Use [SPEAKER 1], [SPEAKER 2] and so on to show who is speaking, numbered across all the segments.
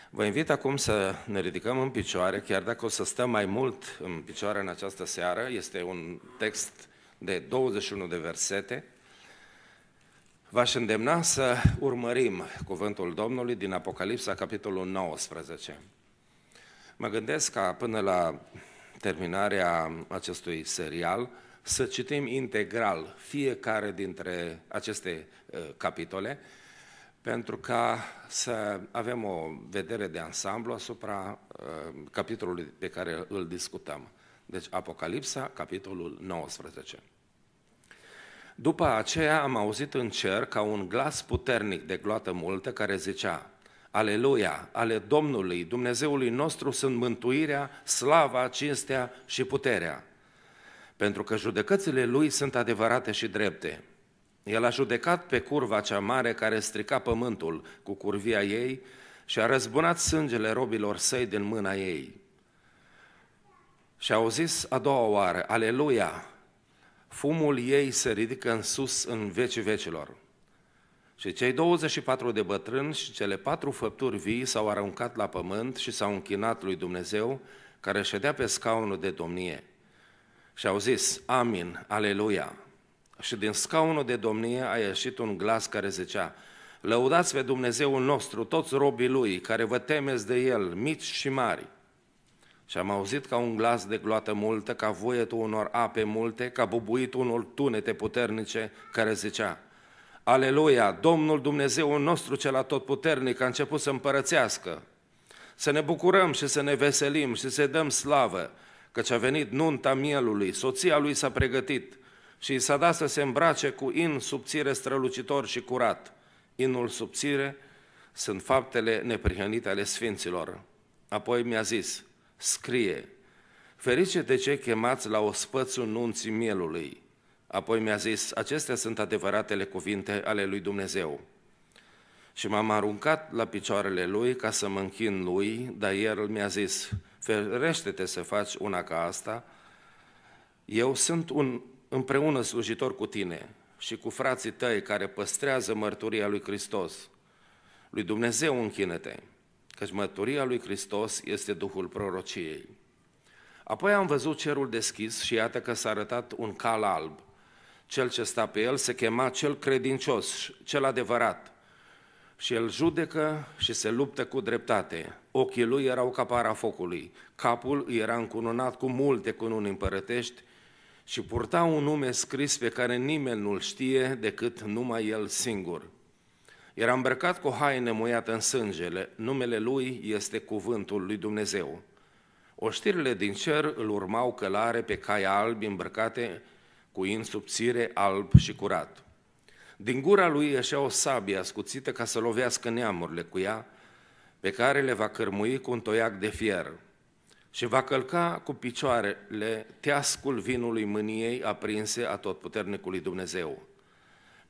[SPEAKER 1] Vă invit acum să ne ridicăm în picioare, chiar dacă o să stăm mai mult în picioare în această seară. Este un text de 21 de versete. V-aș îndemna să urmărim cuvântul Domnului din Apocalipsa, capitolul 19. Mă gândesc ca până la terminarea acestui serial să citim integral fiecare dintre aceste capitole, pentru ca să avem o vedere de ansamblu asupra capitolului pe care îl discutăm. Deci Apocalipsa, capitolul 19. După aceea am auzit în cer ca un glas puternic de gloată multă care zicea: Aleluia, ale Domnului, Dumnezeului nostru sunt mântuirea, slava, cinstea și puterea, pentru că judecățile Lui sunt adevărate și drepte. El a judecat pe curva cea mare care strica pământul cu curvia ei și a răzbunat sângele robilor săi din mâna ei. Și au zis a doua oară: Aleluia! Fumul ei se ridică în sus în vecii vecilor. Și cei 24 de bătrâni și cele 4 făpturi vii s-au aruncat la pământ și s-au închinat lui Dumnezeu, care ședea pe scaunul de domnie. Și au zis: Amin, aleluia! Și din scaunul de domnie a ieșit un glas care zicea: Lăudați pe Dumnezeul nostru, toți robii Lui, care vă temeți de El, mici și mari. Și am auzit ca un glas de gloată multă, ca voietul unor ape multe, ca bubuitul unor tunete puternice, care zicea: Aleluia, Domnul Dumnezeul nostru cel atotputernic a început să împărățească. Să ne bucurăm și să ne veselim și să dăm slavă, căci a venit nunta mielului, soția lui s-a pregătit și i s-a dat să se îmbrace cu in subțire strălucitor și curat. Inul subțire sunt faptele neprihănite ale sfinților. Apoi mi-a zis: scrie, ferice de cei chemați la ospățul nunții mielului. Apoi mi-a zis: acestea sunt adevăratele cuvinte ale lui Dumnezeu. Și m-am aruncat la picioarele lui ca să mă închin lui, dar el mi-a zis: ferește-te să faci una ca asta, eu sunt un împreună slujitor cu tine și cu frații tăi care păstrează mărturia lui Hristos. Lui Dumnezeu închină-te, căci mărturia lui Hristos este Duhul prorociei. Apoi am văzut cerul deschis și iată că s-a arătat un cal alb. Cel ce sta pe el se chema Cel credincios, Cel adevărat. Și el judecă și se luptă cu dreptate. Ochii lui erau ca para focului, capul era încununat cu multe cununi împărătești și purta un nume scris pe care nimeni nu-l știe decât numai el singur. Era îmbrăcat cu haine muiată în sângele, numele lui este Cuvântul lui Dumnezeu. Oștirile din cer îl urmau călare pe cai albi îmbrăcate cu in subțire, alb și curat. Din gura lui ieșea o sabie ascuțită ca să lovească neamurile cu ea, pe care le va cărmui cu un toiac de fier. Și va călca cu picioarele teascul vinului mâniei aprinse a Totputernicului Dumnezeu.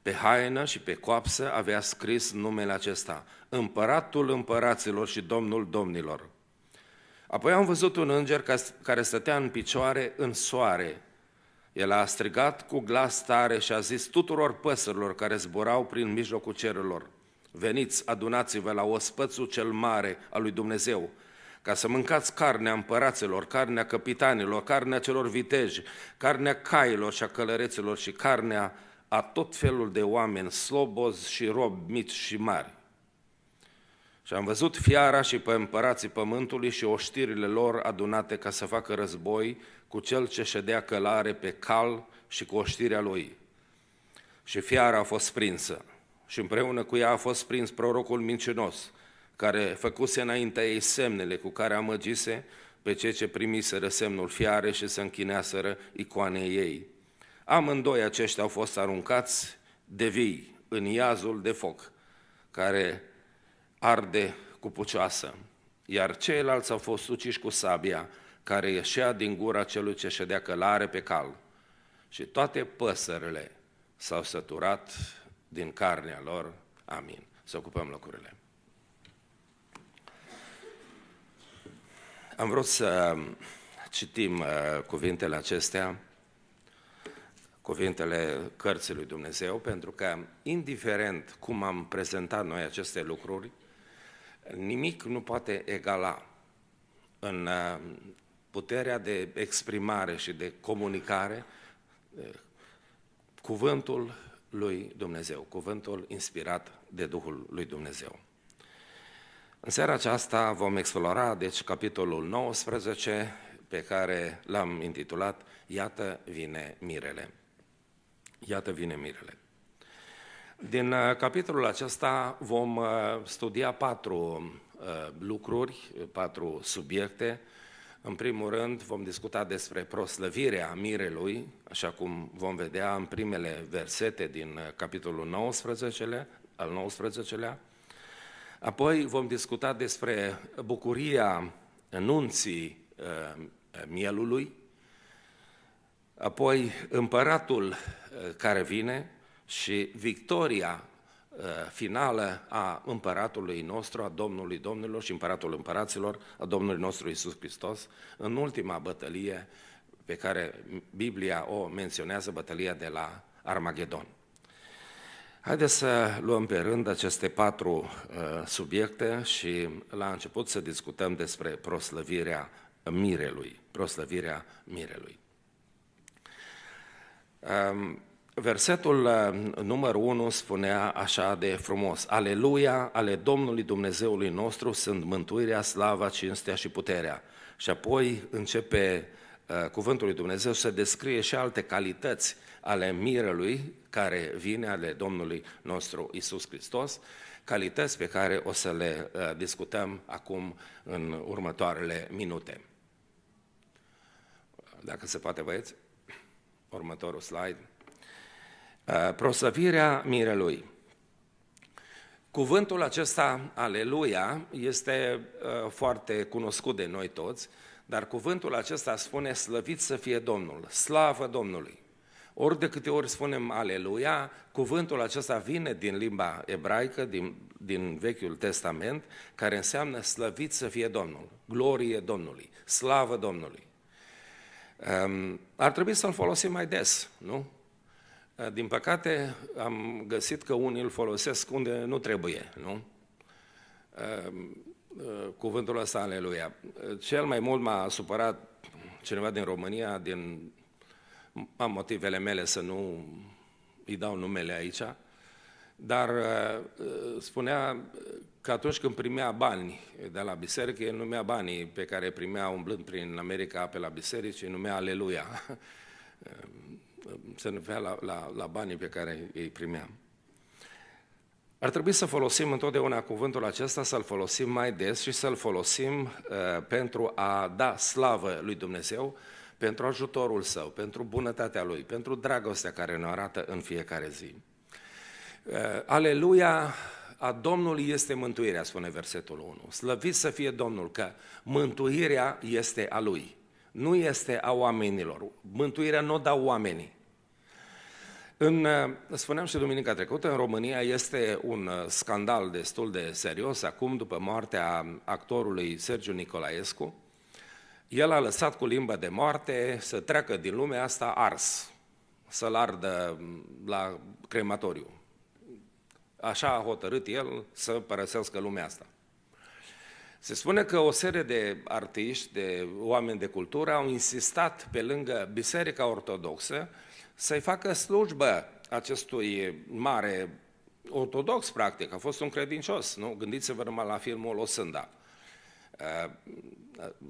[SPEAKER 1] Pe haină și pe coapsă avea scris numele acesta: Împăratul împăraților și Domnul domnilor. Apoi am văzut un înger care stătea în picioare în soare. El a strigat cu glas tare și a zis tuturor păsărilor care zburau prin mijlocul cerurilor: veniți, adunați-vă la ospățul cel mare al lui Dumnezeu, ca să mâncați carnea împăraților, carnea căpitanilor, carnea celor viteji, carnea cailor și a călăreților și carnea a tot felul de oameni, slobozi și robi mici și mari. Și am văzut fiara și pe împărații pământului și oștirile lor adunate ca să facă război cu cel ce ședea călare pe cal și cu oștirea lui. Și fiara a fost prinsă și împreună cu ea a fost prins prorocul mincinos, care făcuse înaintea ei semnele cu care amăgise pe cei ce primiseră semnul fiare și se închineaseră icoanei ei. Amândoi aceștia au fost aruncați de vii în iazul de foc, care arde cu pucioasă, iar ceilalți au fost uciși cu sabia, care ieșea din gura celui ce ședea călare pe cal. Și toate păsările s-au săturat din carnea lor. Amin. Să ocupăm locurile. Am vrut să citim cuvintele acestea, cuvintele cărții lui Dumnezeu, pentru că, indiferent cum am prezentat noi aceste lucruri, Nimic nu poate egala în puterea de exprimare și de comunicare cuvântul lui Dumnezeu, cuvântul inspirat de Duhul lui Dumnezeu. În seara aceasta vom explora, deci, capitolul 19, pe care l-am intitulat Iată vine mirele. Iată vine mirele. Din capitolul acesta vom studia 4 lucruri, 4 subiecte. În primul rând vom discuta despre proslăvirea mirelui, așa cum vom vedea în primele versete din capitolul 19, al 19-lea. Apoi vom discuta despre bucuria nunții mielului, apoi împăratul care vine și victoria finală a împăratului nostru, a Domnului Domnilor și împăratul împăraților, a Domnului nostru Iisus Hristos, în ultima bătălie pe care Biblia o menționează, bătălia de la Armagedon. Haideți să luăm pe rând aceste 4 subiecte și la început să discutăm despre proslăvirea mirelui. Proslăvirea mirelui. Versetul numărul 1 spunea așa de frumos: Aleluia, ale Domnului Dumnezeului nostru sunt mântuirea, slava, cinstea și puterea. Și apoi începe cuvântul lui Dumnezeu să descrie și alte calități ale mirelui care vine, ale Domnului nostru Iisus Hristos, calități pe care o să le discutăm acum în următoarele minute. Dacă se poate, băieți, următorul slide. Proslăvirea mirelui. Cuvântul acesta, aleluia, este foarte cunoscut de noi toți, dar cuvântul acesta spune slăvit să fie Domnul, slavă Domnului. Ori de câte ori spunem aleluia, cuvântul acesta vine din limba ebraică, din Vechiul Testament, care înseamnă slăvit să fie Domnul, glorie Domnului, slavă Domnului. Ar trebui să-l folosim mai des, nu? Din păcate, am găsit că unii îl folosesc unde nu trebuie, nu? Cuvântul ăsta, aleluia. Cel mai mult m-a supărat cineva din România, am motivele mele să nu îi dau numele aici, dar spunea că atunci când primea bani de la biserică, el numea banii pe care primea umblând prin America pe la biserici, îi numea aleluia. Se numea la banii pe care îi primeam. Ar trebui să folosim întotdeauna cuvântul acesta, să-l folosim mai des și să-l folosim pentru a da slavă lui Dumnezeu, pentru ajutorul Său, pentru bunătatea Lui, pentru dragostea care ne arată în fiecare zi. Aleluia, a Domnului este mântuirea, spune versetul 1. Slăvit să fie Domnul, că mântuirea este a Lui, nu este a oamenilor. Mântuirea nu o dau oamenii. Spuneam și duminica trecută, în România este un scandal destul de serios, acum după moartea actorului Sergiu Nicolaescu. El a lăsat cu limbă de moarte să treacă din lumea asta ars, să-l ardă la crematoriu. Așa a hotărât el să părăsească lumea asta. Se spune că o serie de artiști, de oameni de cultură au insistat pe lângă Biserica Ortodoxă să-i facă slujbă acestui mare ortodox, practic, a fost un credincios, nu? Gândiți-vă numai la filmul Osânda.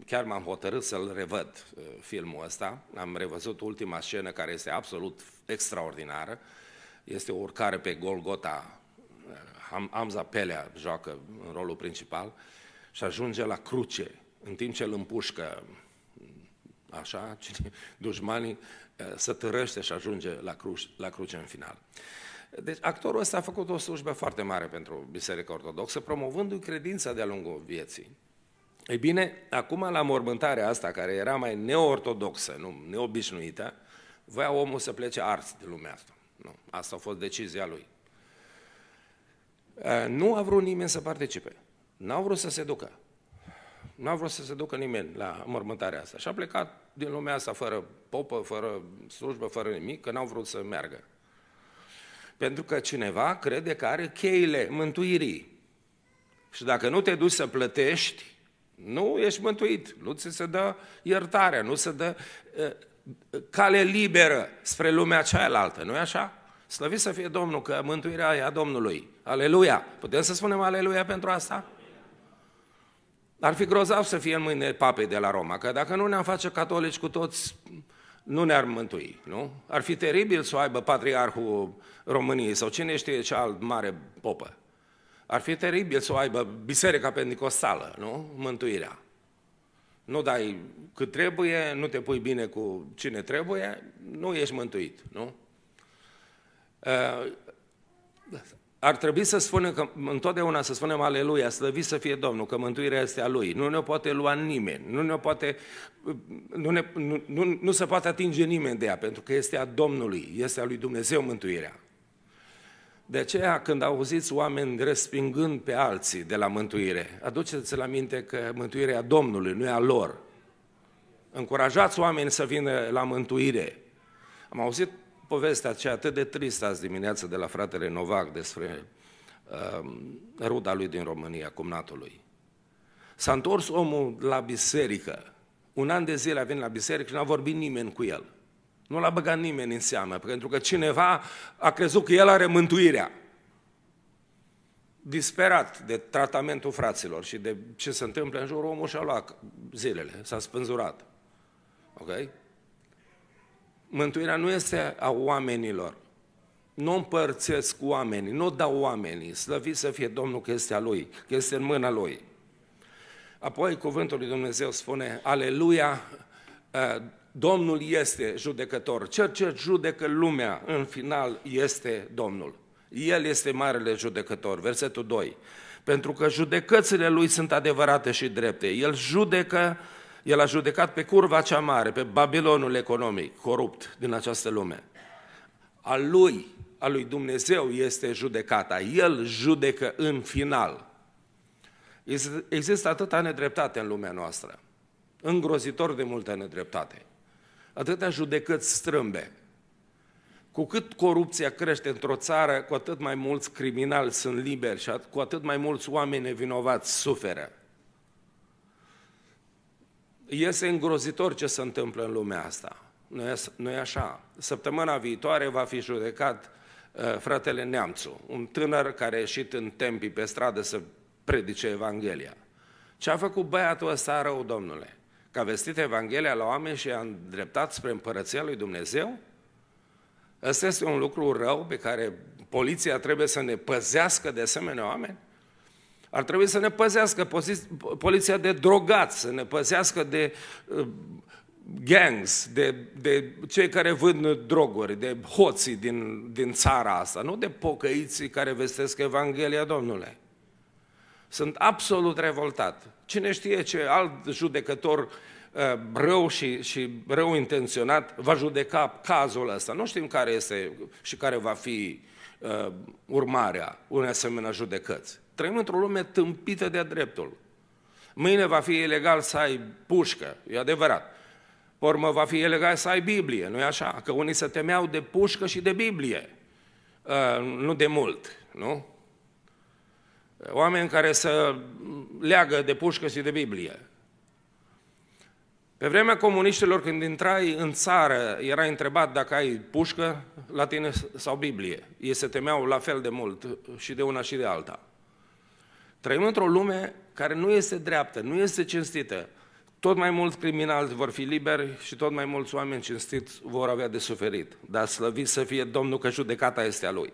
[SPEAKER 1] Chiar m-am hotărât să-l revăd, filmul ăsta. Am revăzut ultima scenă, care este absolut extraordinară. Este o urcare pe Golgota. Hamza Pelea joacă în rolul principal și ajunge la cruce, în timp ce îl împușcă așa, dușmanii, se târăște și ajunge la cruce în final. Deci actorul ăsta a făcut o slujbă foarte mare pentru Biserica Ortodoxă, promovându-i credința de-a lungul vieții. Ei bine, acum la mormântarea asta, care era mai neortodoxă, nu, neobișnuită, voia omul să plece ars din lumea asta. Nu, asta a fost decizia lui. Nu a vrut nimeni să participe. N-au vrut să se ducă. Nu a vrut să se ducă nimeni la mormântarea asta. Și a plecat din lumea asta fără popă, fără slujbă, fără nimic, că n-au vrut să meargă. Pentru că cineva crede că are cheile mântuirii. Și dacă nu te duci să plătești, nu ești mântuit, nu ți se dă iertarea, nu se dă cale liberă spre lumea cealaltă, nu-i așa? Slăvit să fie Domnul că mântuirea e a Domnului. Aleluia! Putem să spunem aleluia pentru asta? Ar fi grozav să fie în mâine papei de la Roma, că dacă nu ne-am face catolici cu toți, nu ne-ar mântui, nu? Ar fi teribil să o aibă patriarhul României sau cine știe ce alt mare popă. Ar fi teribil să o aibă biserica pentecostală, nu? Mântuirea. Nu dai cât trebuie, nu te pui bine cu cine trebuie, nu ești mântuit, nu? Ar trebui să spunem că întotdeauna să spunem aleluia, slăvit să fie Domnul, că mântuirea este a Lui. Nu ne poate lua nimeni, nu se poate atinge nimeni de ea, pentru că este a Domnului, este a lui Dumnezeu mântuirea. De aceea, când auziți oameni respingând pe alții de la mântuire, aduceți la minte că mântuirea e a Domnului, nu e a lor. Încurajați oamenii să vină la mântuire. Am auzit povestea aceea atât de tristă azi dimineață de la fratele Novac despre ruda lui din România, cumnatul lui. S-a întors omul la biserică. Un an de zile a venit la biserică și n-a vorbit nimeni cu el. Nu l-a băgat nimeni în seamă, pentru că cineva a crezut că el are mântuirea. Disperat de tratamentul fraților și de ce se întâmplă în jur, omul și-a luat zilele, s-a spânzurat. Ok? Mântuirea nu este a oamenilor. Nu împărțesc cu oamenii, nu dau oamenii. Slăvit să fie Domnul că este a Lui, că este în mâna Lui. Apoi cuvântul lui Dumnezeu spune, aleluia, Domnul este judecător. Cel ce judecă lumea, în final, este Domnul. El este marele judecător. Versetul 2. Pentru că judecățile Lui sunt adevărate și drepte. El a judecat pe curva cea mare, pe Babilonul economic, corupt din această lume. A lui Dumnezeu este judecata. El judecă în final. Există atâta nedreptate în lumea noastră. Îngrozitor de multă nedreptate. Atâtea judecăți strâmbe. Cu cât corupția crește într-o țară, cu atât mai mulți criminali sunt liberi și cu atât mai mulți oameni nevinovați suferă. Este îngrozitor ce se întâmplă în lumea asta. Nu e așa. Săptămâna viitoare va fi judecat fratele Neamțu, un tânăr care a ieșit în tempii pe stradă să predice Evanghelia. Ce a făcut băiatul ăsta rău, Domnule? Că a vestit Evanghelia la oameni și a îndreptat spre împărăția lui Dumnezeu? Ăsta este un lucru rău pe care poliția trebuie să ne păzească de asemenea oameni? Ar trebui să ne păzească poliția de drogați, să ne păzească de gangs, de cei care vând droguri, de hoții din țara asta, nu de pocăiții care vestesc Evanghelia, Domnule. Sunt absolut revoltat. Cine știe ce alt judecător rău și rău intenționat va judeca cazul ăsta. Nu știm care este și care va fi urmarea unei asemenea judecăți. Trăim într-o lume tâmpită de-a dreptul. Mâine va fi ilegal să ai pușcă, e adevărat. Pe urmă va fi ilegal să ai Biblie, nu e așa? Că unii se temeau de pușcă și de Biblie. Nu de mult, nu? Oameni care se leagă de pușcă și de Biblie. Pe vremea comuniștilor, când intrai în țară, erai întrebat dacă ai pușcă la tine sau Biblie. Ei se temeau la fel de mult și de una și de alta. Trăim într-o lume care nu este dreaptă, nu este cinstită. Tot mai mulți criminali vor fi liberi și tot mai mulți oameni cinstiți vor avea de suferit. Dar slăvit să fie Domnul că judecata este a Lui.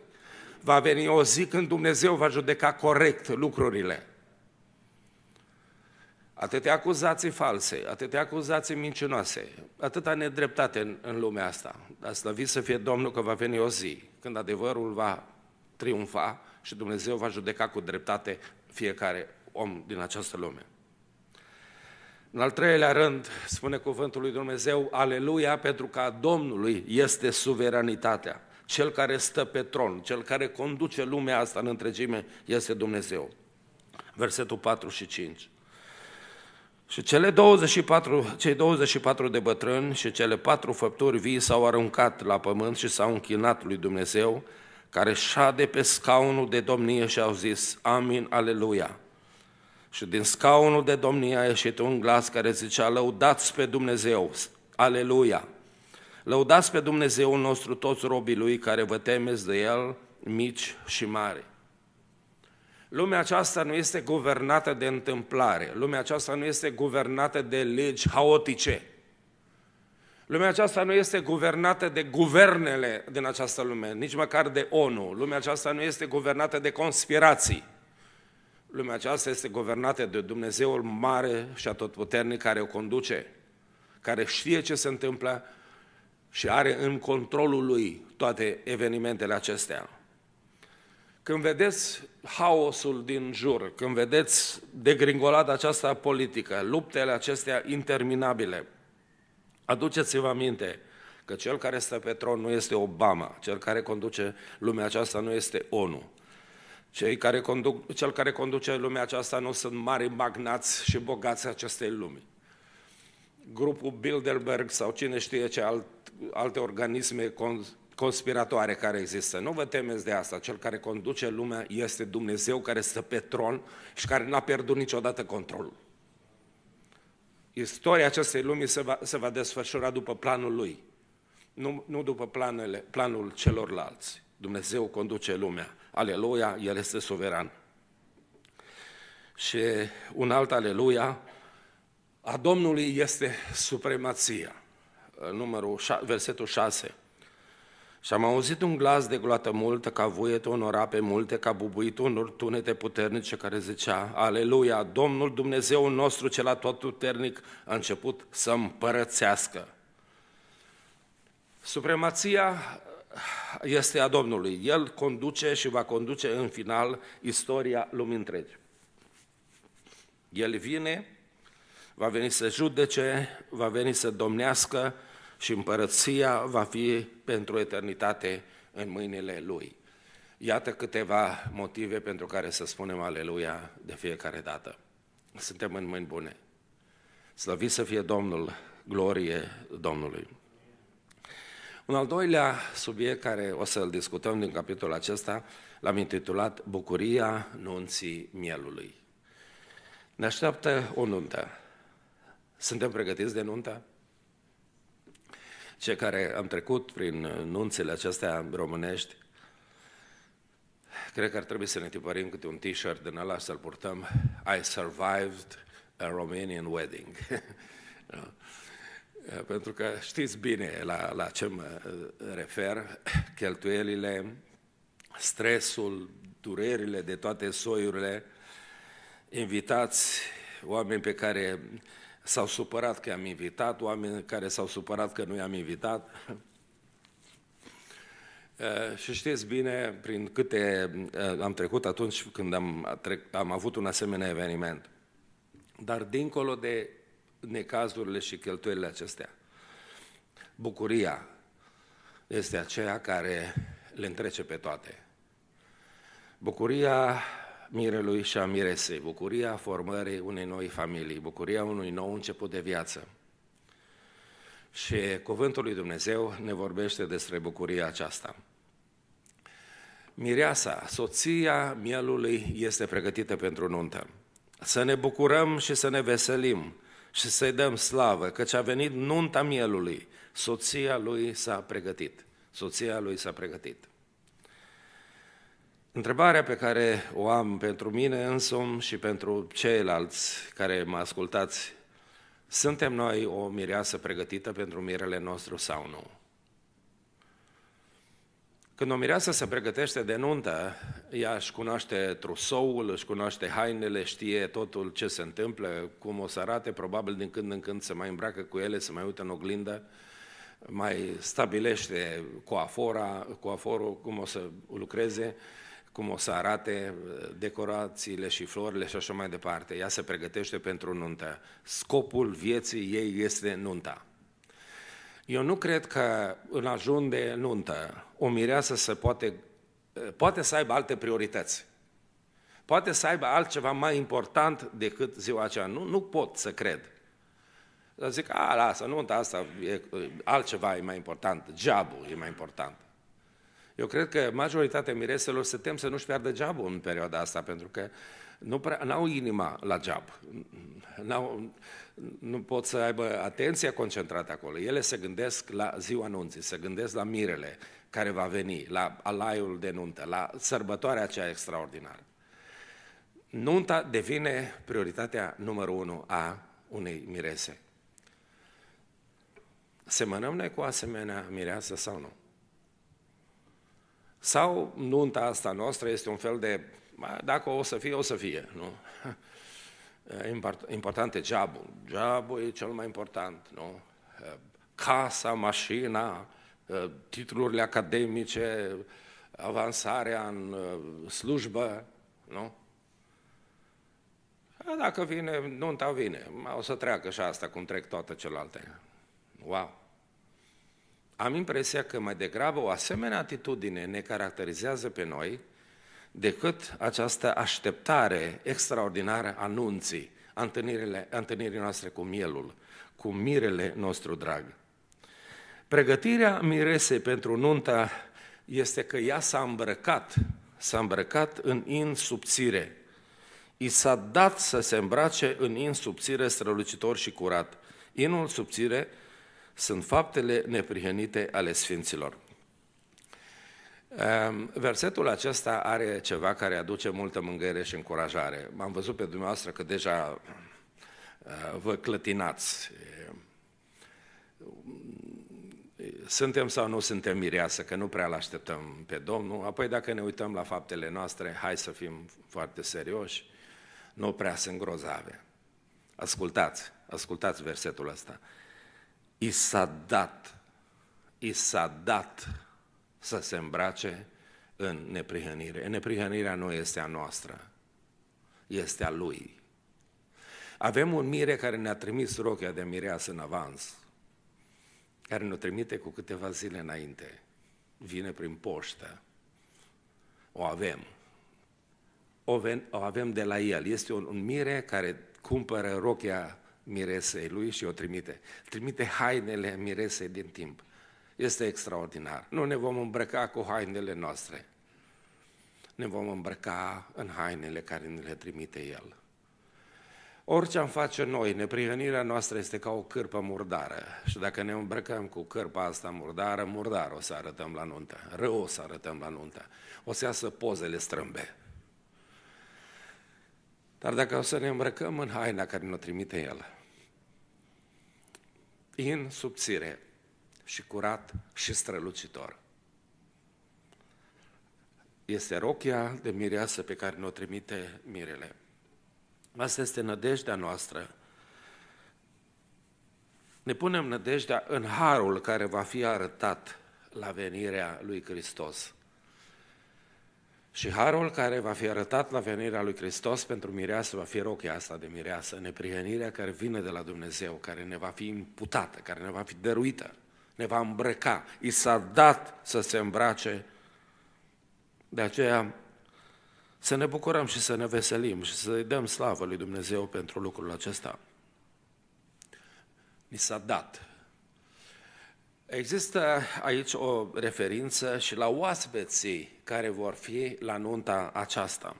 [SPEAKER 1] Va veni o zi când Dumnezeu va judeca corect lucrurile. Atâtea acuzații false, atâtea acuzații mincinoase, atâta nedreptate în lumea asta. Dar slăvit să fie Domnul că va veni o zi când adevărul va triumfa și Dumnezeu va judeca cu dreptate fiecare om din această lume. În al treilea rând, spune cuvântul lui Dumnezeu, aleluia, pentru că a Domnului este suveranitatea. Cel care stă pe tron, cel care conduce lumea asta în întregime este Dumnezeu. Versetul 4 și 5. Și cei 24 de bătrâni și cele 4 făpturi vii s-au aruncat la pământ și s-au închinat lui Dumnezeu, care șade pe scaunul de domnie și au zis, amin, aleluia. Și din scaunul de domnie a ieșit un glas care zicea: lăudați pe Dumnezeu, aleluia! Lăudați pe Dumnezeul nostru toți robii Lui care vă temeți de El, mici și mari. Lumea aceasta nu este guvernată de întâmplare, lumea aceasta nu este guvernată de legi haotice. Lumea aceasta nu este guvernată de guvernele din această lume, nici măcar de ONU. Lumea aceasta nu este guvernată de conspirații. Lumea aceasta este guvernată de Dumnezeul mare și atotputernic care o conduce, care știe ce se întâmplă și are în controlul Lui toate evenimentele acestea. Când vedeți haosul din jur, când vedeți degringolada aceasta politică, luptele acestea interminabile, aduceți-vă aminte că cel care stă pe tron nu este Obama, cel care conduce lumea aceasta nu este ONU. Cel care conduce lumea aceasta nu sunt mari magnați și bogați acestei lumi. Grupul Bilderberg sau cine știe ce alte organisme conspiratoare care există. Nu vă temeți de asta. Cel care conduce lumea este Dumnezeu care stă pe tron și care n-a pierdut niciodată controlul. Istoria acestei lumi se va desfășura după planul Lui, nu după planul celorlalți. Dumnezeu conduce lumea. Aleluia, El este suveran. Și un alt aleluia a Domnului este supremația. Versetul 6. Și am auzit un glas de gloată multă, ca vuietul unor ape multe, ca bubuitul unor tunete puternice, care zicea: aleluia, Domnul Dumnezeul nostru cel atotputernic a început să împărățească. Supremația este a Domnului. El conduce și va conduce în final istoria lumii întregi. El vine, va veni să judece, va veni să domnească și împărăția va fi pentru eternitate în mâinile Lui. Iată câteva motive pentru care să spunem aleluia de fiecare dată. Suntem în mâini bune. Slăvit să fie Domnul, glorie Domnului. Un al doilea subiect care o să-l discutăm din capitolul acesta l-am intitulat Bucuria nunții mielului. Ne așteaptă o nuntă. Suntem pregătiți de nuntă? Cei care am trecut prin nunțile acestea românești, cred că ar trebui să ne tipărim câte un t-shirt din ăla și să-l purtăm: I survived a Romanian wedding. Pentru că știți bine la ce mă refer, cheltuielile, stresul, durerile de toate soiurile, invitați, oameni pe care s-au supărat că i-am invitat, oameni care s-au supărat că nu i-am invitat. Și știți bine prin câte am trecut atunci când am avut un asemenea eveniment. Dar dincolo de necazurile și cheltuielile acestea, bucuria este aceea care le întrece pe toate. Bucuria mirelui și a miresei, bucuria formării unei noi familii, bucuria unui nou început de viață. Și cuvântul lui Dumnezeu ne vorbește despre bucuria aceasta. Mireasa, soția mielului, este pregătită pentru nuntă. Să ne bucurăm și să ne veselim și să-i dăm slavă, căci a venit nunta mielului. Soția lui s-a pregătit. Soția lui s-a pregătit. Întrebarea pe care o am pentru mine însumi și pentru ceilalți care mă ascultați: suntem noi o mireasă pregătită pentru mirele nostru sau nu? Când o mireasă se pregătește de nuntă, ea își cunoaște trusoul, își cunoaște hainele, știe totul ce se întâmplă, cum o să arate, probabil din când în când se mai îmbracă cu ele, se mai uită în oglindă, mai stabilește coaforul, cum o să lucreze, cum o să arate, decorațiile și florile și așa mai departe. Ea se pregătește pentru nuntă. Scopul vieții ei este nunta. Eu nu cred că în ajun de nuntă o mireasă poate să aibă alte priorități. Poate să aibă altceva mai important decât ziua aceea. Nu pot să cred. Zic, lasă, nunta asta, altceva e mai important, jobul e mai important. Eu cred că majoritatea mireselor se tem să nu-și piardă jobul în perioada asta, pentru că n-au inima la job. Nu pot să aibă atenția concentrată acolo. Ele se gândesc la ziua nunții, se gândesc la mirele care va veni, la alaiul de nuntă, la sărbătoarea aceea extraordinară. Nunta devine prioritatea numărul 1 a unei mirese. Semănăm noi cu asemenea mireasă sau nu? Sau nunta asta noastră este un fel de, dacă o să fie, o să fie, nu? Important e job-ul. Job-ul e cel mai important, nu? Casa, mașina, titlurile academice, avansarea în slujbă, nu? Dacă vine, nunta vine. O să treacă și asta, cum trec toate celelalte. Wow! Am impresia că mai degrabă o asemenea atitudine ne caracterizează pe noi decât această așteptare extraordinară a nunții, a întâlnirii noastre cu mielul, cu mirele nostru drag. Pregătirea miresei pentru nuntă este că ea s-a îmbrăcat în in subțire. I s-a dat să se îmbrace în in subțire, strălucitor și curat. Inul subțire sunt faptele neprihănite ale sfinților. Versetul acesta are ceva care aduce multă mângâiere și încurajare. M-am văzut pe dumneavoastră că deja vă clătinați. Suntem sau nu suntem mireasă, că nu prea l-așteptăm pe Domnul. Apoi dacă ne uităm la faptele noastre, hai să fim foarte serioși, nu prea sunt grozave. Ascultați versetul ăsta. I s-a dat să se îmbrace în neprihănire. Neprihănirea nu este a noastră, este a Lui. Avem un mire care ne-a trimis rochia de mireasă în avans, care ne-o trimite cu câteva zile înainte. Vine prin poștă. O avem de la El. Este un mire care cumpără rochia miresei lui și o trimite. Trimite hainele miresei din timp. Este extraordinar. Nu ne vom îmbrăca cu hainele noastre. Ne vom îmbrăca în hainele care ne le trimite El. Orice am face noi, neprihănirea noastră este ca o cârpă murdară. Și dacă ne îmbrăcăm cu cârpa asta murdar o să arătăm la nuntă. Rău o să arătăm la nuntă. O să iasă pozele strâmbe. Dar dacă o să ne îmbrăcăm în haina care ne-o trimite El, in subțire și curat și strălucitor, este rochia de mireasă pe care ne-o trimite mirele. Asta este nădejdea noastră. Ne punem nădejdea în harul care va fi arătat la venirea lui Hristos. Și harul care va fi arătat la venirea lui Hristos pentru mireasă va fi rochia asta de mireasă, neprihănirea care vine de la Dumnezeu, care ne va fi imputată, care ne va fi dăruită, ne va îmbrăca. I s-a dat să se îmbrace. De aceea să ne bucurăm și să ne veselim și să-i dăm slavă lui Dumnezeu pentru lucrul acesta. Ni s-a dat. Există aici o referință și la oaspeții care vor fi la nunta aceasta.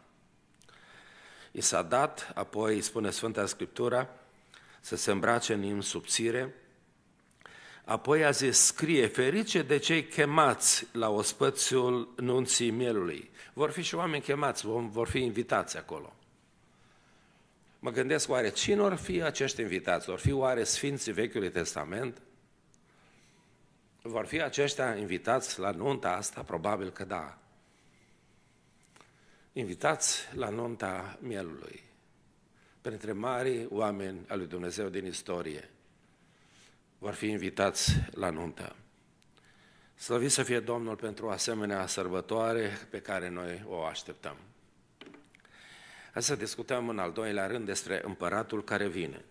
[SPEAKER 1] I s-a dat, apoi spune Sfânta Scriptură, să se îmbrace în in subțire, apoi a zis, scrie, ferice de cei chemați la ospățiul nunții mielului. Vor fi și oameni chemați, vor fi invitați acolo. Mă gândesc, oare cine vor fi acești invitați? Vor fi oare Sfinții Vechiului Testament? Vor fi aceștia invitați la nunta asta? Probabil că da. Invitați la nunta mielului, printre mari oameni al lui Dumnezeu din istorie. Vor fi invitați la nuntă. Slăvit să fie Domnul pentru o asemenea sărbătoare pe care noi o așteptăm. Hai să discutăm în al doilea rând despre împăratul care vine.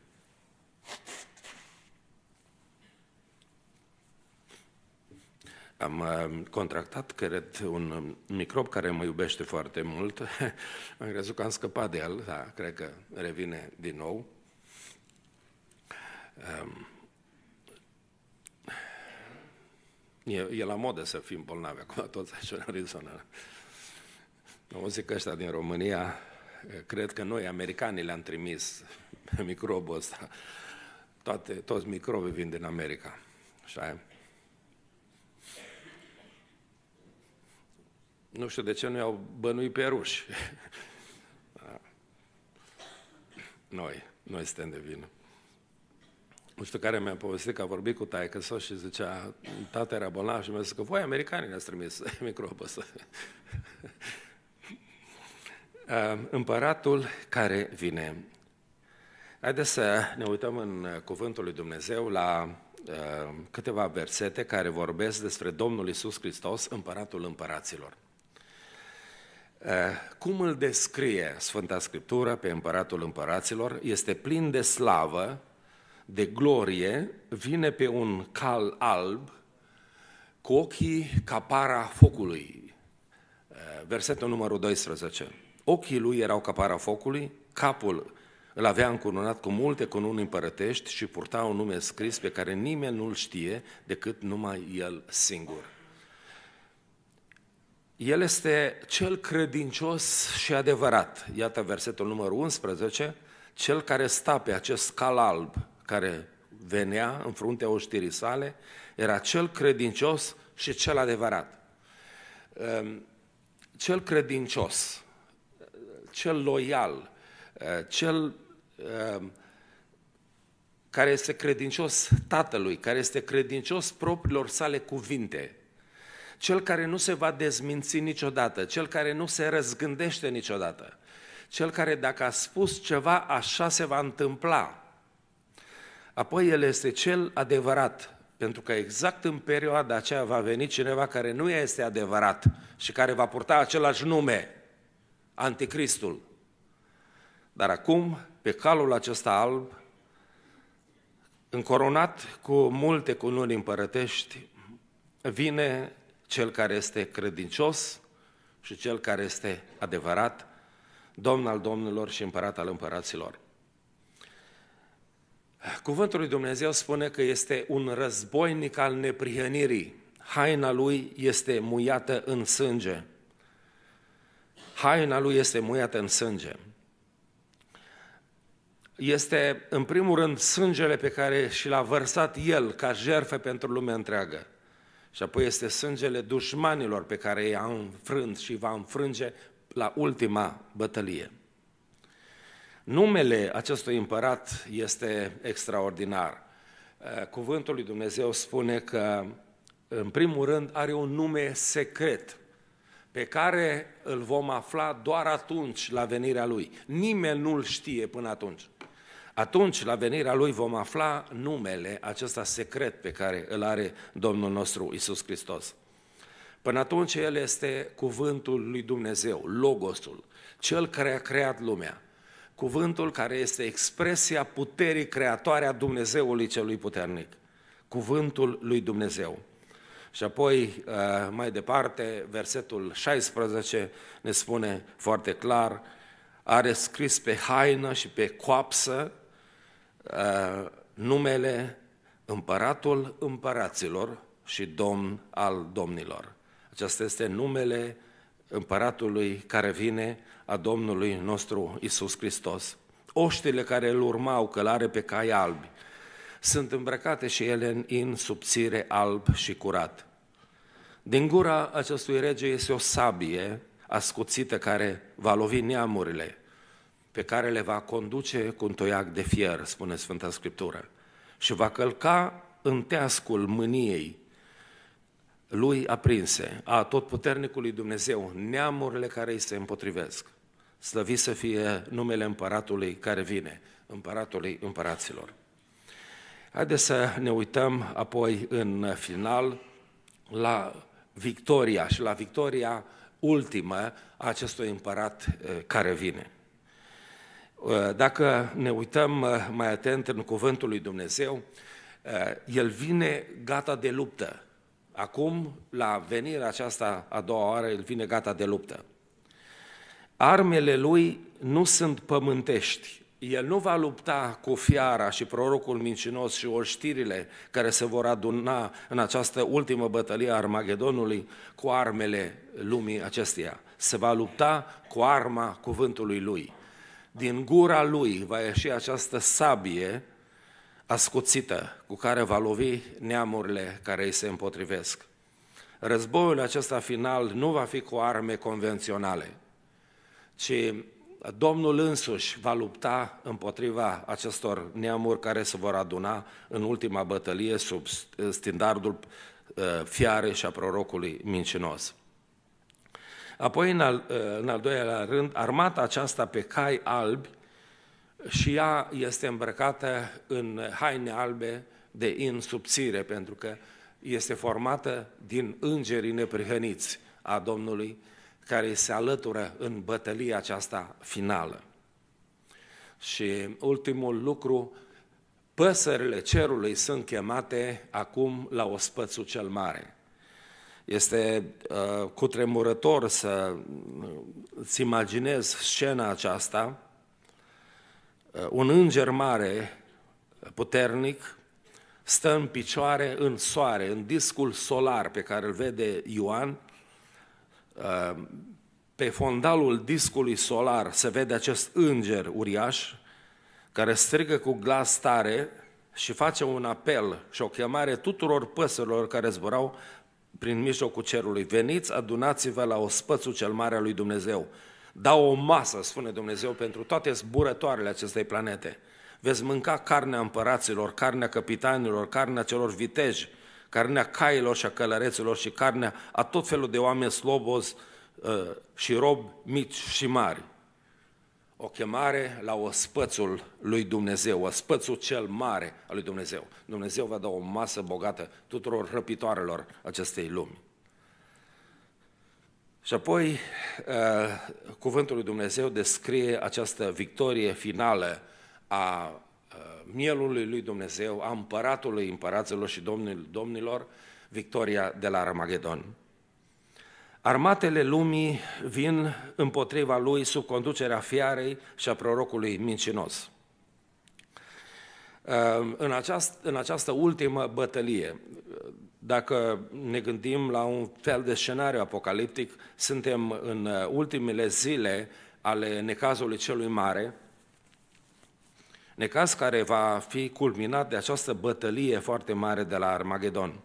[SPEAKER 1] Am contractat, cred, un microb care mă iubește foarte mult. Am crezut că am scăpat de el, dar cred că revine din nou. E la modă să fim bolnavi acum toți aici în Arizona. O zic că ăștia din România, cred că noi, americanii, le-am trimis microbul ăsta. Toți microbii vin din America. Așa e. Nu știu de ce nu i-au bănuit pe ruși. Noi suntem de vină. Nu știu care mi-a povestit că a vorbit cu taică-său și zicea, tata era bolnav și mi-a zis că voi, americanii, ne-ați trimis microbul ăsta. Împăratul care vine. Haideți să ne uităm în Cuvântul lui Dumnezeu la câteva versete care vorbesc despre Domnul Iisus Hristos, Împăratul Împăraților. Cum îl descrie Sfânta Scriptură pe Împăratul Împăraților? Este plin de slavă, de glorie, vine pe un cal alb, cu ochii ca para focului. Versetul numărul 12. Ochii lui erau ca para focului, capul îl avea încununat cu multe cununi împărătești și purta un nume scris pe care nimeni nu-l știe decât numai el singur. El este cel credincios și adevărat. Iată versetul numărul 11, cel care sta pe acest cal alb, care venea în fruntea oștirii sale, era cel credincios și cel adevărat. Cel credincios, cel loial, cel care este credincios Tatălui, care este credincios propriilor sale cuvinte, cel care nu se va dezminți niciodată, cel care nu se răzgândește niciodată, cel care dacă a spus ceva, așa se va întâmpla. Apoi el este cel adevărat, pentru că exact în perioada aceea va veni cineva care nu este adevărat și care va purta același nume, Anticristul. Dar acum, pe calul acesta alb, încoronat cu multe cununi împărătești, vine cel care este credincios și cel care este adevărat, Domn al domnilor și Împărat al împăraților. Cuvântul lui Dumnezeu spune că este un războinic al neprihănirii. Haina lui este muiată în sânge. Haina lui este muiată în sânge. Este, în primul rând, sângele pe care și l-a vărsat el ca jertfă pentru lumea întreagă. Și apoi este sângele dușmanilor pe care i-a înfrânt și va înfrânge la ultima bătălie. Numele acestui împărat este extraordinar. Cuvântul lui Dumnezeu spune că, în primul rând, are un nume secret pe care îl vom afla doar atunci la venirea lui. Nimeni nu-l știe până atunci. Atunci, la venirea lui, vom afla numele acesta secret pe care îl are Domnul nostru Iisus Hristos. Până atunci, El este cuvântul lui Dumnezeu, Logosul, Cel care a creat lumea. Cuvântul care este expresia puterii creatoare a Dumnezeului celui puternic. Cuvântul lui Dumnezeu. Și apoi, mai departe, versetul 16 ne spune foarte clar, are scris pe haină și pe coapsă numele Împăratul Împăraților și Domn al Domnilor. Acesta este numele Împăratului care vine, a Domnului nostru Iisus Hristos. Oștile care îl urmau călare pe cai albi sunt îmbrăcate și ele în subțire alb și curat. Din gura acestui rege este o sabie ascuțită care va lovi neamurile, pe care le va conduce cu un toiac de fier, spune Sfânta Scriptură, și va călca în teascul mâniei lui aprinse, a Atotputernicului Dumnezeu, neamurile care îi se împotrivesc. Slăvit să fie numele Împăratului care vine, Împăratului Împăraților. Haideți să ne uităm apoi în final la victoria și la victoria ultimă a acestui împărat care vine. Dacă ne uităm mai atent în cuvântul lui Dumnezeu, el vine gata de luptă. Acum, la venirea aceasta a doua oară, el vine gata de luptă. Armele lui nu sunt pământești, El nu va lupta cu fiara și prorocul mincinos și oștirile care se vor aduna în această ultimă bătălie a Armagedonului cu armele lumii acesteia. Se va lupta cu arma cuvântului lui. Din gura lui va ieși această sabie ascuțită cu care va lovi neamurile care îi se împotrivesc. Războiul acesta final nu va fi cu arme convenționale, ci Domnul însuși va lupta împotriva acestor neamuri care se vor aduna în ultima bătălie sub standardul fiarei și a prorocului mincinos. Apoi, în al doilea rând, armata aceasta pe cai albi și ea este îmbrăcată în haine albe de in subțire, pentru că este formată din îngerii neprihăniți a Domnului, care se alătură în bătălia aceasta finală. Și ultimul lucru, păsările cerului sunt chemate acum la ospățul cel mare. Este cutremurător să-ți imaginezi scena aceasta, un înger mare, puternic, stă în picioare în soare, în discul solar pe care îl vede Ioan. Pe fondalul discului solar se vede acest înger uriaș care strigă cu glas tare și face un apel și o chemare tuturor păsărilor care zburau prin mijlocul cerului. Veniți, adunați-vă la ospățul cel mare al lui Dumnezeu. Dau o masă, spune Dumnezeu, pentru toate zburătoarele acestei planete. Veți mânca carnea împăraților, carnea capitanilor, carnea celor viteji, carnea cailor și a călăreților și carnea a tot felul de oameni slobozi și robi mici și mari. O chemare la ospățul lui Dumnezeu, ospățul cel mare al lui Dumnezeu. Dumnezeu va da o masă bogată tuturor răpitoarelor acestei lumi. Și apoi, cuvântul lui Dumnezeu descrie această victorie finală a mielului lui Dumnezeu, a împăratului împăraților și domnilor, victoria de la Armagedon. Armatele lumii vin împotriva lui sub conducerea fiarei și a prorocului mincinos. În această ultimă bătălie, dacă ne gândim la un fel de scenariu apocaliptic, suntem în ultimele zile ale necazului celui mare, necaz care va fi culminat de această bătălie foarte mare de la Armagedon,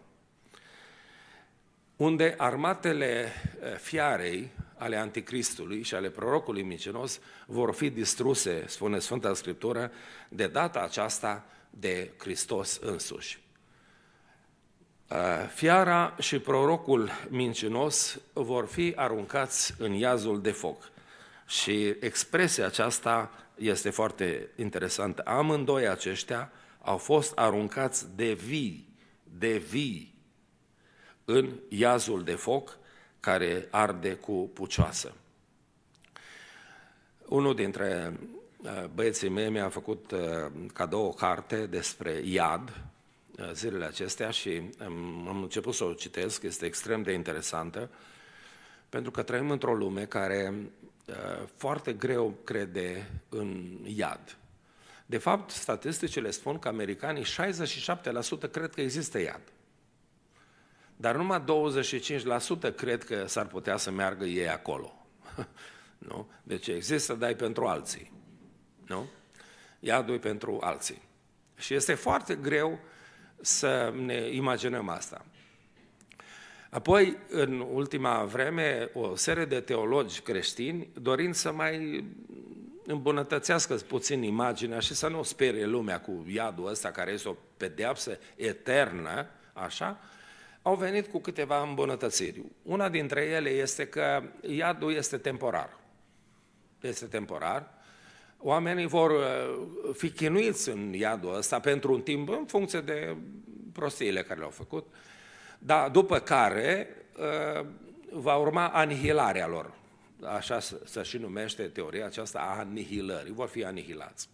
[SPEAKER 1] unde armatele fiarei, ale anticristului și ale prorocului mincinos vor fi distruse, spune Sfânta Scriptură, de data aceasta de Hristos însuși. Fiara și prorocul mincinos vor fi aruncați în iazul de foc. Și expresia aceasta este foarte interesantă. Amândoi aceștia au fost aruncați de vii, în iazul de foc care arde cu pucioasă. Unul dintre băieții mei mi-a făcut cadou o carte despre iad zilele acestea și am început să o citesc, este extrem de interesantă, pentru că trăim într-o lume care foarte greu crede în iad. De fapt, statisticile spun că americanii 67% cred că există iad. Dar numai 25% cred că s-ar putea să meargă ei acolo. Nu? Deci există, dar e pentru alții. Nu? Iadul e pentru alții. Și este foarte greu să ne imaginăm asta. Apoi, în ultima vreme, o serie de teologi creștini, dorind să mai îmbunătățească puțin imaginea și să nu sperie lumea cu iadul ăsta, care este o pedeapsă eternă, așa, au venit cu câteva îmbunătățiri. Una dintre ele este că iadul este temporar. Este temporar. Oamenii vor fi chinuiți în iadul ăsta pentru un timp, în funcție de prostiile care le-au făcut, dar după care va urma anihilarea lor. Așa se și numește teoria aceasta a anihilării. Vor fi anihilați.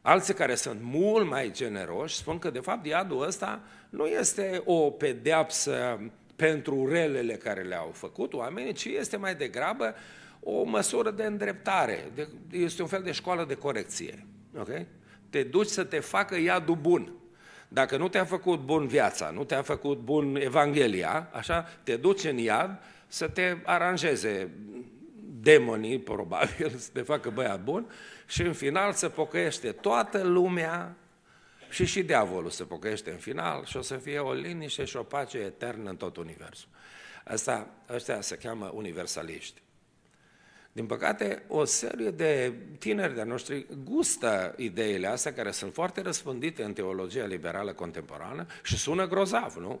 [SPEAKER 1] Alții care sunt mult mai generoși spun că, de fapt, iadul ăsta nu este o pedeapsă pentru relele care le-au făcut oamenii, ci este mai degrabă o măsură de îndreptare. Este un fel de școală de corecție. Okay? Te duci să te facă iadul bun. Dacă nu te-a făcut bun viața, nu te-a făcut bun Evanghelia, așa, te duci în iad să te aranjeze demonii, probabil, să te facă băiat bun și în final se pocăiește toată lumea și diavolul se pocăiește în final și o să fie o liniște și o pace eternă în tot universul. Ăștia se cheamă universaliști. Din păcate, o serie de tineri de-a noștri gustă ideile astea care sunt foarte răspândite în teologia liberală contemporană și sună grozav, nu?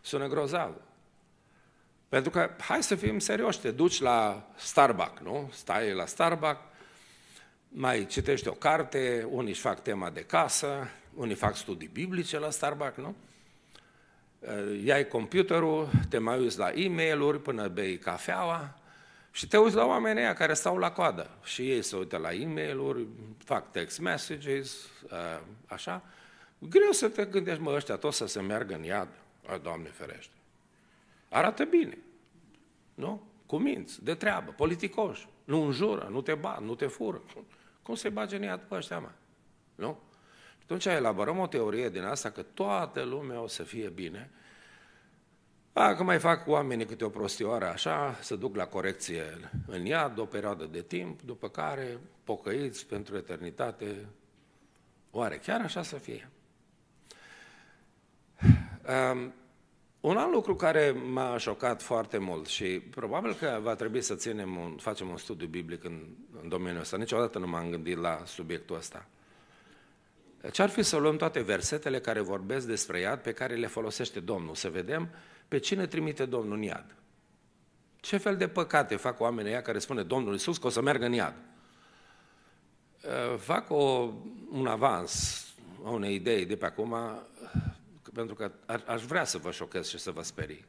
[SPEAKER 1] Sună grozav. Pentru că, hai să fim serioși, te duci la Starbucks, nu? Stai la Starbucks, mai citești o carte, unii își fac tema de casă, unii fac studii biblice la Starbucks, nu? Iai computerul, te mai uiți la e-mail-uri până bei cafeaua și te uiți la oamenii ăia care stau la coadă. Și ei se uită la e-mail-uri, fac text messages, așa. Greu să te gândești, mă, ăștia toți să se meargă în iad. Doamne ferește. Arată bine, nu? Cu minți, de treabă, politicoși. Nu înjură, nu te bat, nu te fură. Cum se bage în iad pe ăștia, mă? Nu? Atunci elaborăm o teorie din asta că toată lumea o să fie bine. Dacă mai fac oamenii câte o prostioară așa, se duc la corecție în iad o perioadă de timp, după care pocăiți pentru eternitate. Oare chiar așa să fie? Un alt lucru care m-a șocat foarte mult și probabil că va trebui să facem un studiu biblic în domeniul ăsta. Niciodată nu m-am gândit la subiectul ăsta. Ce-ar fi să luăm toate versetele care vorbesc despre iad pe care le folosește Domnul, să vedem pe cine trimite Domnul în iad? Ce fel de păcate fac oamenii ăia care spune Domnul Iisus că o să meargă în iad? Fac un avans a unei idei de pe acum, pentru că aș vrea să vă șochez și să vă sperii.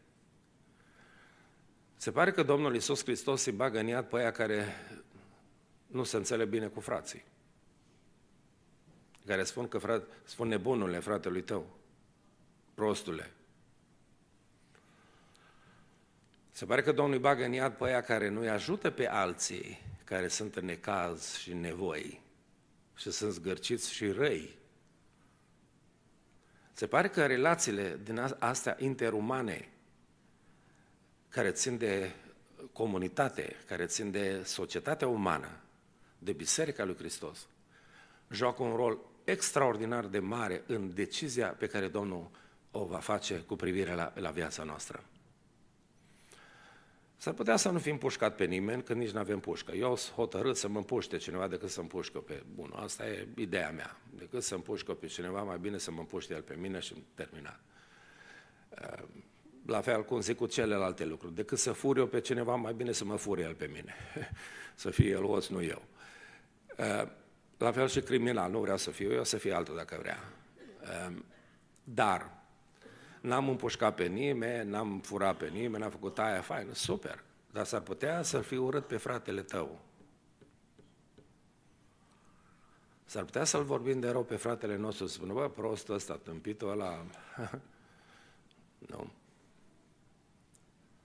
[SPEAKER 1] Se pare că Domnul Iisus Hristos îi bagă în iad pe aia care nu se înțeleg bine cu frații. Care spun nebunule fratelui tău, prostule. Se pare că Domnul îi bagă în iad pe aia care nu îi ajută pe alții, care sunt în necaz și în nevoi și sunt zgârciți și răi. Se pare că relațiile din astea interumane, care țin de comunitate, care țin de societatea umană, de Biserica lui Hristos, joacă un rol extraordinar de mare în decizia pe care Domnul o va face cu privire la viața noastră. S-ar putea să nu fim pușcat pe nimeni, că nici nu avem pușcă. Eu sunt hotărât să mă împuște cineva decât să împușcă pe... Bun, asta e ideea mea. Decât să împușcă pe cineva, mai bine să mă împuște el pe mine și terminat. La fel cum zic cu celelalte lucruri. Decât să fur eu pe cineva, mai bine să mă fure el pe mine. Să fie el hoț, nu eu. La fel și criminal. Nu vreau să fiu eu, să fie altul dacă vrea. Dar n-am împușcat pe nimeni, n-am furat pe nimeni, n-am făcut aia faină, super. Dar s-ar putea să-l fi urât pe fratele tău. S-ar putea să-l vorbim de rău pe fratele nostru, să spună, bă, prostul ăsta, tâmpitul ăla. Nu.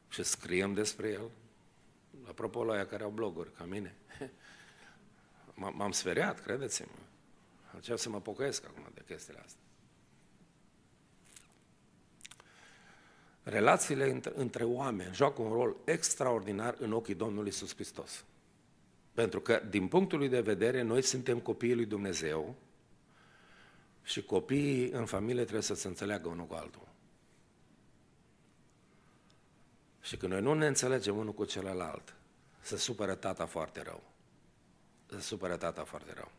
[SPEAKER 1] Și scriem despre el. Apropo la aia care au bloguri, ca mine. M-am speriat, credeți-mă. Încerc să mă pocăiesc acum de chestiile astea. Relațiile între oameni joacă un rol extraordinar în ochii Domnului Iisus Hristos. Pentru că, din punctul lui de vedere, noi suntem copiii lui Dumnezeu și copiii în familie trebuie să se înțeleagă unul cu altul. Și când noi nu ne înțelegem unul cu celălalt, se supără tata foarte rău. Se supără tata foarte rău.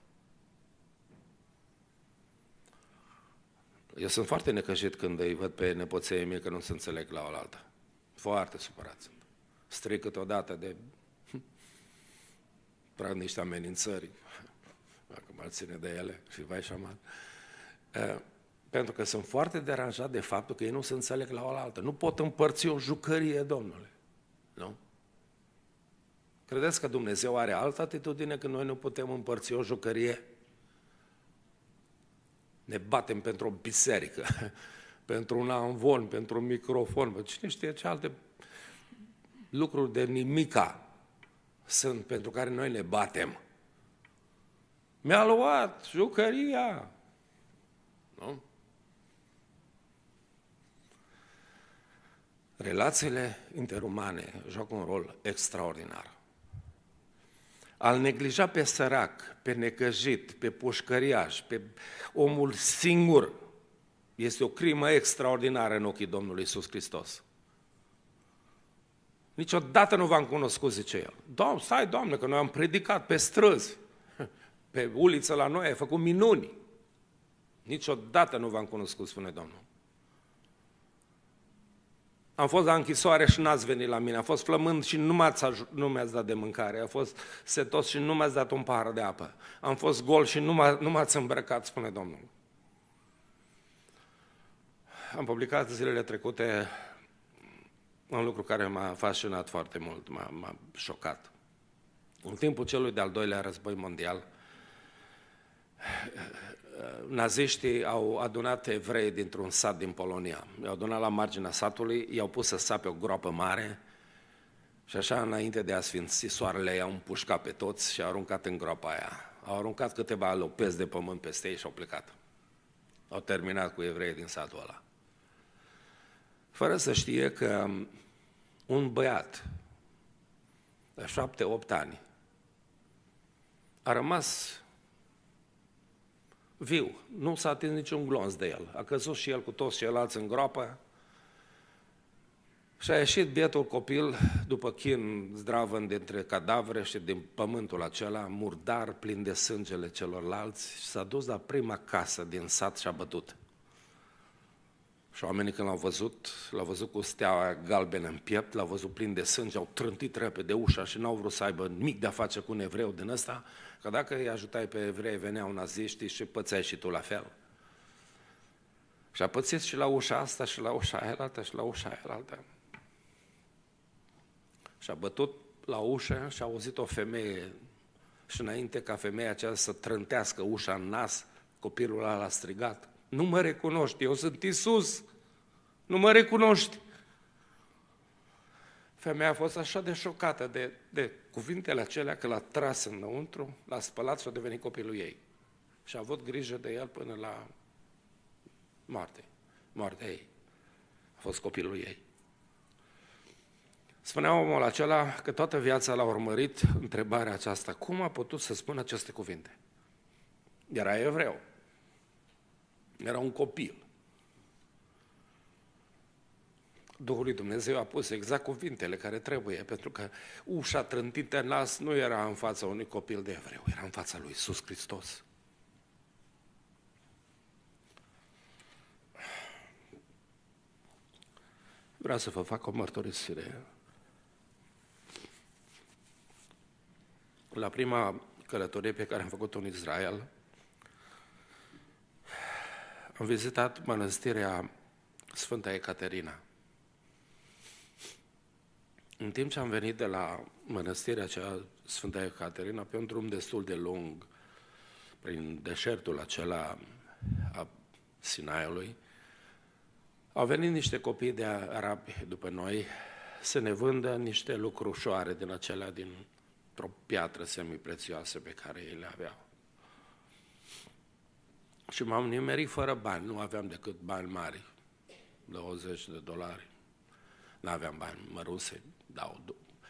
[SPEAKER 1] Eu sunt foarte necăjit când îi văd pe nepoței mei că nu se înțeleg la oaltă. Foarte supărat sunt. Strig câteodată de trag niște amenințări, dacă mă ține de ele și vai șaman. Pentru că sunt foarte deranjat de faptul că ei nu se înțeleg la oaltă. Nu pot împărți o jucărie, Domnule. Nu? Credeți că Dumnezeu are altă atitudine când noi nu putem împărți o jucărie? Ne batem pentru o biserică. pentru un amvon, pentru un microfon, cine știe ce alte lucruri de nimica sunt pentru care noi ne batem. Mi-a luat jucăria. Nu? Relațiile interumane joacă un rol extraordinar. Al neglija pe sărac, pe necăjit, pe pușcăriaș, pe omul singur, este o crimă extraordinară în ochii Domnului Iisus Hristos. Niciodată nu v-am cunoscut, zice el. Stai, Doamne, că noi am predicat pe străzi, pe uliță la noi, ai făcut minuni. Niciodată nu v-am cunoscut, spune Domnul. Am fost la închisoare și n-ați venit la mine, am fost flămând și nu mi-ați dat de mâncare, am fost setos și nu mi-ați dat un pahar de apă, am fost gol și nu m-ați îmbrăcat, spune Domnul. Am publicat zilele trecute un lucru care m-a fascinat foarte mult, m-a șocat. În timpul celui de-al doilea război mondial, naziștii au adunat evrei dintr-un sat din Polonia. I-au adunat la marginea satului, i-au pus să sape o groapă mare și așa, înainte de a sfinți soarele, i-au împușcat pe toți și au aruncat în groapa aia. Au aruncat câteva lopezi de pământ peste ei și au plecat. Au terminat cu evreii din satul ăla. Fără să știe că un băiat de 7-8 ani a rămas viu, nu s-a atins niciun glonț de el. A căzut și el cu toți ceilalți în groapă și a ieșit bietul copil după chin zdravăn dintre cadavre și din pământul acela, murdar, plin de sângele celorlalți, și s-a dus la prima casă din sat și a bătut. Și oamenii când l-au văzut cu steaua galbenă în piept, l-au văzut plin de sânge, au trântit repede ușa și n-au vrut să aibă nimic de a face cu un evreu din ăsta, că dacă îi ajutai pe evrei, veneau naziștii și pățeai și tu la fel. Și a pățit și la ușa asta, și la ușa aia altă, și la ușa aia altă. Și a bătut la ușă și a auzit o femeie și înainte ca femeia aceea să trântească ușa în nas, copilul ăla a strigat: nu mă recunoști, eu sunt Iisus, nu mă recunoști. Femeia a fost așa de șocată de cuvintele acelea că l-a tras înăuntru, l-a spălat și a devenit copilul ei. Și a avut grijă de el până la moartea ei. A fost copilul ei. Spunea omul acela că toată viața l-a urmărit întrebarea aceasta: cum a putut să spună aceste cuvinte? Era evreu. Era un copil. Duhul lui Dumnezeu a pus exact cuvintele care trebuie, pentru că ușa trântită în nas nu era în fața unui copil de evreu, era în fața lui Iisus Hristos. Vreau să vă fac o mărturisire. La prima călătorie pe care am făcut-o în Israel, am vizitat mănăstirea Sfânta Ecaterina. În timp ce am venit de la mănăstirea aceea Sfânta Ecaterina, pe un drum destul de lung, prin deșertul acela a Sinaiului, au venit niște copii de arabi după noi să ne vândă niște lucrușoare din acelea dintr-o piatră semiprețioasă pe care ei le aveau. Și m-am nimerit fără bani, nu aveam decât bani mari, $20. N-aveam bani măruse,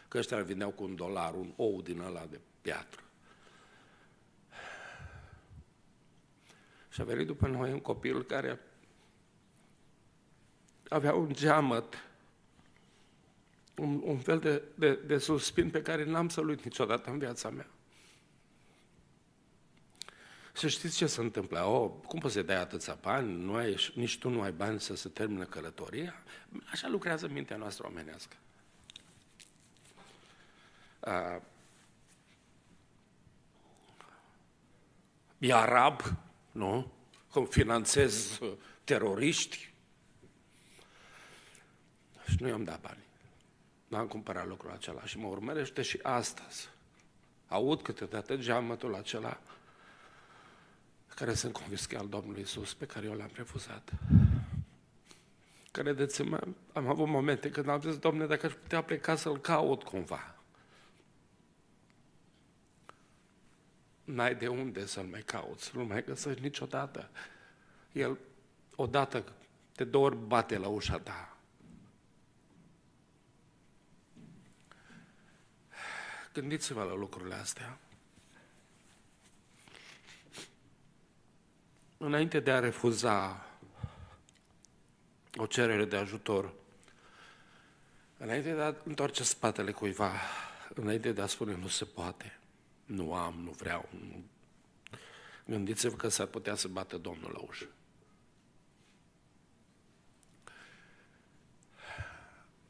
[SPEAKER 1] că ăștia vindeau cu $1, un ou din ăla de piatră. Și a venit după noi un copil care avea un geamăt, un fel de suspin pe care n-am să-l uit niciodată în viața mea. Și știți ce se întâmplă? Cum poți să-i dai atâția bani? Nici tu nu ai bani să se termine călătoria? Așa lucrează mintea noastră omenească. E arab, nu? Cum finanțez teroriști? Și nu i-am dat bani. N-am cumpărat lucrul acela și mă urmărește și astăzi. Aud câteodată geamătul acela care sunt convins că al Domnului Iisus, pe care eu l-am refuzat. Credeți-mă, am avut momente când am zis, Doamne, dacă aș putea pleca să-l caut cumva. N-ai de unde să-l mai cauți, nu-l mai găsești niciodată. El odată, de 2 ori bate la ușa ta. Gândiți-vă la lucrurile astea. Înainte de a refuza o cerere de ajutor, înainte de a întoarce spatele cuiva, înainte de a spune nu se poate, nu am, nu vreau, nu. Gândiți-vă că s-ar putea să bată Domnul la ușă.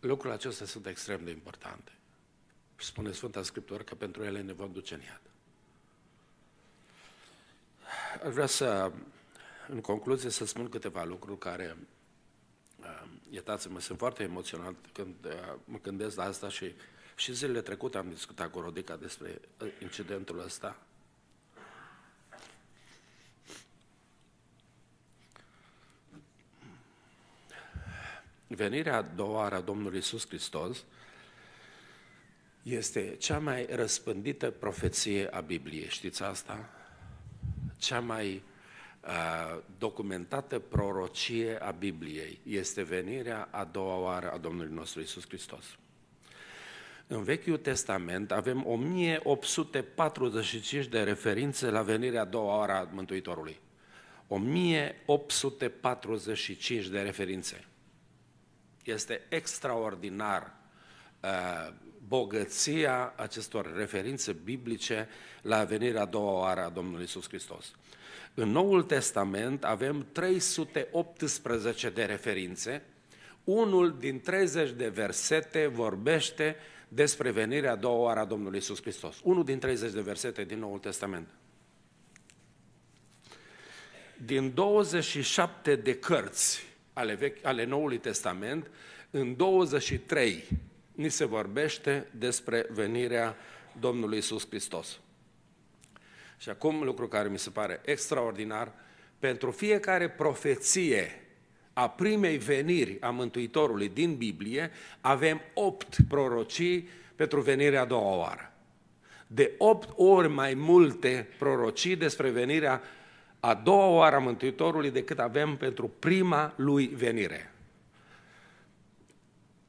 [SPEAKER 1] Lucrurile acestea sunt extrem de importante. Și spune Sfânta Scriptură că pentru ele ne vom duce în iad. Aș vrea să, în concluzie, să spun câteva lucruri care, iertați-mă, sunt foarte emoționat când mă gândesc la asta și zilele trecute am discutat cu Rodica despre incidentul ăsta. Venirea a doua oară a Domnului Iisus Hristos este cea mai răspândită profeție a Bibliei, știți asta? Cea mai documentată prorocie a Bibliei este venirea a doua oară a Domnului nostru Iisus Hristos. În Vechiul Testament avem 1845 de referințe la venirea a doua oară a Mântuitorului. 1845 de referințe. Este extraordinar bogăția acestor referințe biblice la venirea a doua oară a Domnului Iisus Hristos. În Noul Testament avem 318 de referințe, unul din 30 de versete vorbește despre venirea a doua oară a Domnului Iisus Hristos. Unul din 30 de versete din Noul Testament. Din 27 de cărți ale Noului Testament, în 23 ni se vorbește despre venirea Domnului Iisus Hristos. Și acum, lucru care mi se pare extraordinar, pentru fiecare profeție a primei veniri a Mântuitorului din Biblie, avem 8 prorocii pentru venirea a doua oară. De 8 ori mai multe prorocii despre venirea a doua oară a Mântuitorului decât avem pentru prima lui venire.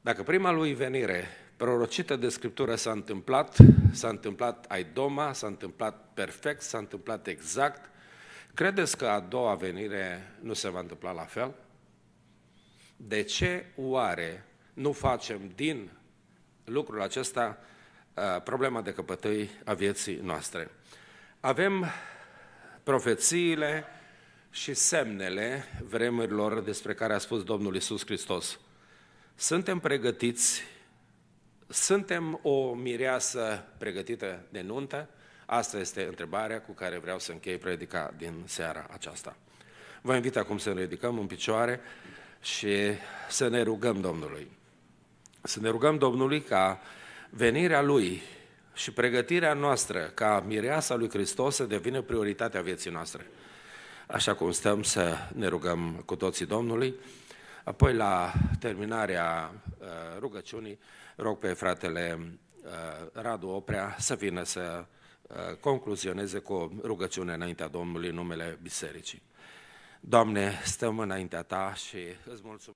[SPEAKER 1] Dacă prima lui venire prorocită de Scriptură s-a întâmplat aidoma, s-a întâmplat perfect, s-a întâmplat exact, credeți că a doua venire nu se va întâmpla la fel? De ce oare nu facem din lucrul acesta problema de căpătâi a vieții noastre? Avem profețiile și semnele vremurilor despre care a spus Domnul Iisus Hristos. Suntem pregătiți? Suntem o mireasă pregătită de nuntă? Asta este întrebarea cu care vreau să închei predica din seara aceasta. Vă invit acum să ne ridicăm în picioare și să ne rugăm Domnului. Să ne rugăm Domnului ca venirea Lui și pregătirea noastră ca mireasa lui Hristos să devină prioritatea vieții noastre. Așa cum stăm să ne rugăm cu toții Domnului. Apoi, la terminarea rugăciunii, rog pe fratele Radu Oprea să vină să concluzioneze cu o rugăciune înaintea Domnului în numele Bisericii. Doamne, stăm înaintea Ta și îți mulțumim.